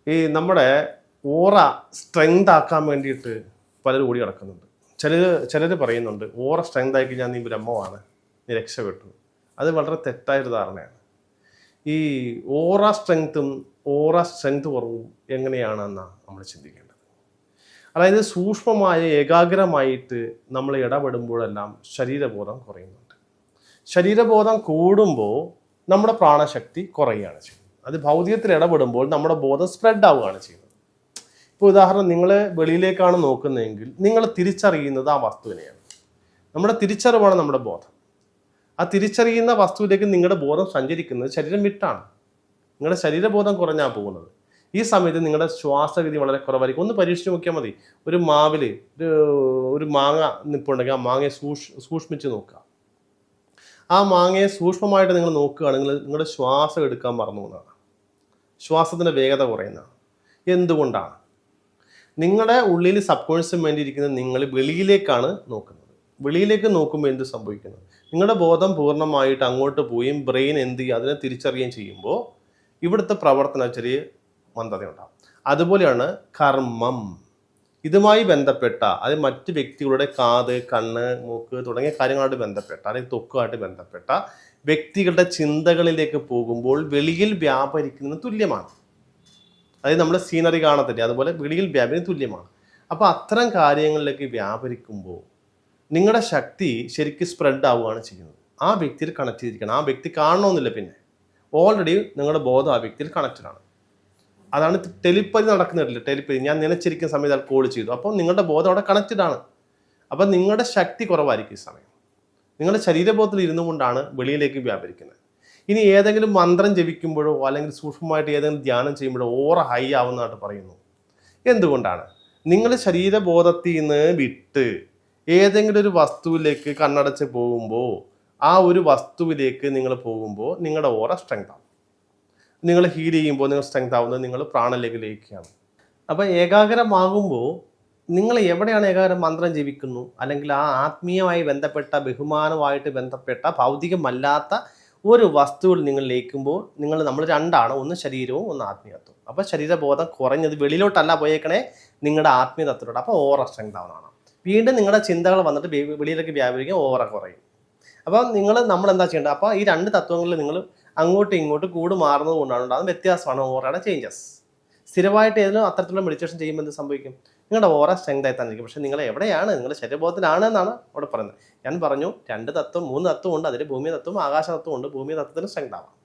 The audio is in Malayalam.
ഈ നമ്മുടെ ഓറ സ്ട്രെങ്ത് ആക്കാൻ വേണ്ടിയിട്ട് പലരും ഓടി നടക്കുന്നുണ്ട്. ചിലർ പറയുന്നുണ്ട് ഓറ സ്ട്രെങ്ത് ആക്കി ഞാൻ നീ ബ്രഹ്മമാണ്, നീ രക്ഷപ്പെട്ടു. അത് വളരെ തെറ്റായൊരു ധാരണയാണ്. ഈ ഓറ സ്ട്രെങ്ത് കുറവും എങ്ങനെയാണെന്നാണ് നമ്മൾ ചിന്തിക്കേണ്ടത്. അതായത് സൂക്ഷ്മമായ ഏകാഗ്രമായിട്ട് നമ്മൾ ഇടപെടുമ്പോഴെല്ലാം ശരീരബോധം കുറയുന്നുണ്ട്. ശരീരബോധം കൂടുമ്പോൾ നമ്മുടെ പ്രാണശക്തി കുറയുകയാണ് ചെയ്യുന്നത്. അത് ഭൗതികത്തിൽ ഇടപെടുമ്പോൾ നമ്മുടെ ബോധം സ്പ്രെഡ് ആവുകയാണ് ചെയ്യുന്നത്. ഇപ്പോൾ ഉദാഹരണം, നിങ്ങൾ വെളിയിലേക്കാണ് നോക്കുന്നതെങ്കിൽ നിങ്ങൾ തിരിച്ചറിയുന്നത് ആ വസ്തുവിനെയാണ്. നമ്മുടെ തിരിച്ചറിവാണ് നമ്മുടെ ബോധം. ആ തിരിച്ചറിയുന്ന വസ്തുവിലേക്ക് നിങ്ങളുടെ ബോധം സഞ്ചരിക്കുന്നത് ശരീരം വിട്ടാണ്. നിങ്ങളുടെ ശരീരബോധം കുറഞ്ഞാൽ പോകുന്നത്. ഈ സമയത്ത് നിങ്ങളുടെ ശ്വാസഗതി വളരെ കുറവായിരിക്കും. ഒന്ന് പരീക്ഷിച്ച് നോക്കിയാൽ മതി. ഒരു മാവിൽ ഒരു മാങ്ങ നിൽപ്പുണ്ടെങ്കിൽ ആ മാങ്ങയെ സൂക്ഷ്മിച്ച് നോക്കുക. ആ മാങ്ങയെ സൂക്ഷ്മമായിട്ട് നിങ്ങൾ നോക്കുകയാണെങ്കിൽ നിങ്ങളുടെ ശ്വാസം എടുക്കാൻ മറന്നു പോകുന്നതാണ്. ശ്വാസത്തിൻ്റെ വേഗത കുറയുന്നതാണ്. എന്തുകൊണ്ടാണ്? നിങ്ങളുടെ ഉള്ളിൽ സബ് കോൺഷ്യസ് മൈൻഡ് ഇരിക്കുന്നത് നിങ്ങൾ വെളിയിലേക്കാണ് നോക്കുന്നത്. വെളിയിലേക്ക് നോക്കുമ്പോൾ എന്ത് സംഭവിക്കുന്നു? നിങ്ങളുടെ ബോധം പൂർണ്ണമായിട്ട് അങ്ങോട്ട് പോയും ബ്രെയിൻ എന്ത് ചെയ്യും, അതിനെ തിരിച്ചറിയുകയും ചെയ്യുമ്പോൾ ഇവിടുത്തെ പ്രവർത്തനം ചെറിയ മന്ദതയുണ്ടാകും. അതുപോലെയാണ് കർമ്മം. ഇതുമായി ബന്ധപ്പെട്ട, അത് മറ്റ് വ്യക്തികളുടെ കാത്, കണ്ണ്, മൂക്ക് തുടങ്ങിയ കാര്യങ്ങളായിട്ട് ബന്ധപ്പെട്ട, അല്ലെങ്കിൽ ത്വക്കുമായിട്ട് ബന്ധപ്പെട്ട വ്യക്തികളുടെ ചിന്തകളിലേക്ക് പോകുമ്പോൾ വെളിയിൽ വ്യാപരിക്കുന്നതിന് തുല്യമാണ്. അതായത് നമ്മൾ സീനറി കാണത്തില്ലേ, അതുപോലെ വെളിയിൽ വ്യാപനം തുല്യമാണ്. അപ്പോൾ അത്തരം കാര്യങ്ങളിലേക്ക് വ്യാപരിക്കുമ്പോൾ നിങ്ങളുടെ ശക്തി ശരിക്കും സ്പ്രെഡ് ആവുകയാണ് ചെയ്യുന്നത്. ആ വ്യക്തിയിൽ കണക്ട് ചെയ്തിരിക്കണം. ആ വ്യക്തി കാണണമെന്നില്ല. പിന്നെ ഓൾറെഡി നിങ്ങളുടെ ബോധം ആ വ്യക്തിയിൽ കണക്റ്റഡ് ആണ്. അതാണ് ടെലിപ്പതി നടക്കുന്നില്ല. ടെലിപ്പതി ഞാൻ നനച്ചിരിക്കുന്ന സമയത്ത് അത് കോൾ ചെയ്തു, അപ്പോൾ നിങ്ങളുടെ ബോധം അവിടെ കണക്റ്റഡ് ആണ്. അപ്പം നിങ്ങളുടെ ശക്തി കുറവായിരിക്കും ഈ സമയം. നിങ്ങളുടെ ശരീരബോധത്തിൽ ഇരുന്നു കൊണ്ടാണ് വെളിയിലേക്ക് വ്യാപരിക്കുന്നത്. ഇനി ഏതെങ്കിലും മന്ത്രം ജപിക്കുമ്പോഴോ അല്ലെങ്കിൽ സൂക്ഷ്മമായിട്ട് ഏതെങ്കിലും ധ്യാനം ചെയ്യുമ്പോഴോ ഓറ ഹൈ ആവുന്നതായിട്ട് പറയുന്നു. എന്തുകൊണ്ടാണ്? നിങ്ങൾ ശരീരബോധത്തിൽ നിന്ന് വിട്ട് ഏതെങ്കിലും ഒരു വസ്തുവിലേക്ക് കണ്ണടച്ച് പോകുമ്പോൾ, ആ ഒരു വസ്തുവിലേക്ക് നിങ്ങൾ പോകുമ്പോൾ നിങ്ങളുടെ ഓറ സ്ട്രെങ്ത് ആവും. നിങ്ങൾ ഹീൽ ചെയ്യുമ്പോൾ നിങ്ങൾ സ്ട്രെങ്ത് ആവുന്നത് നിങ്ങൾ പ്രാണനിലേക്ക് ലയിക്കുകയാണ്. അപ്പോൾ ഏകാഗ്രമാകുമ്പോൾ നിങ്ങൾ എവിടെയാണ് ഏകാഗ്രം മന്ത്രം ജപിക്കുന്നു, അല്ലെങ്കിൽ ആ ആത്മീയമായി ബന്ധപ്പെട്ട ബഹുമാനമായിട്ട് ബന്ധപ്പെട്ട ഭൗതികമല്ലാത്ത ഒരു വസ്തുവിൽ നിങ്ങൾ ലയിക്കുമ്പോൾ നമ്മൾ രണ്ടാണ്, ഒന്ന് ശരീരവും ഒന്ന് ആത്മീയത്വം. അപ്പോൾ ശരീരബോധം കുറഞ്ഞത് വെളിയിലോട്ടല്ല പോയേക്കണേ, നിങ്ങളുടെ ആത്മീയതത്വത്തിലോട്ട്. അപ്പോൾ ഓറ സ്ട്രെങ്ത് ആവുന്നതാണ്. വീണ്ടും നിങ്ങളുടെ ചിന്തകൾ വന്നിട്ട് വെളിയിലേക്ക് വ്യാപരിക്കുക, ഓറ കുറയും. അപ്പോൾ നമ്മൾ എന്താ ചെയ്യേണ്ടത്? അപ്പോൾ ഈ രണ്ട് തത്വങ്ങളിൽ നിങ്ങൾ അങ്ങോട്ടും ഇങ്ങോട്ടും കൂട് മാറുന്നത് കൊണ്ടാണ് ഉണ്ടാകുന്ന വ്യത്യാസമാണ് ഓറയുടെ ചേഞ്ചസ്. സ്ഥിരമായിട്ട് ഏതെങ്കിലും അത്തരത്തിലുള്ള മെഡിറ്റേഷൻ ചെയ്യുമ്പോൾ എന്ത് സംഭവിക്കും? നിങ്ങളുടെ ഓറ സ്ട്രെങ്ത് ആയി തന്നിരിക്കും. പക്ഷേ നിങ്ങൾ എവിടെയാണ്? നിങ്ങളുടെ ശരീരബോധത്തിലാണ് എന്നാണ് അവിടെ പറയുന്നത്. ഞാൻ പറഞ്ഞു 2 തത്വം 3 തത്വം ഉണ്ട്. അതിൽ ഭൂമി തത്വം ആകാശ തത്വം ഉണ്ട്. ഭൂമി തത്വത്തിന് സ്ട്രെങ്ത് ആവാം.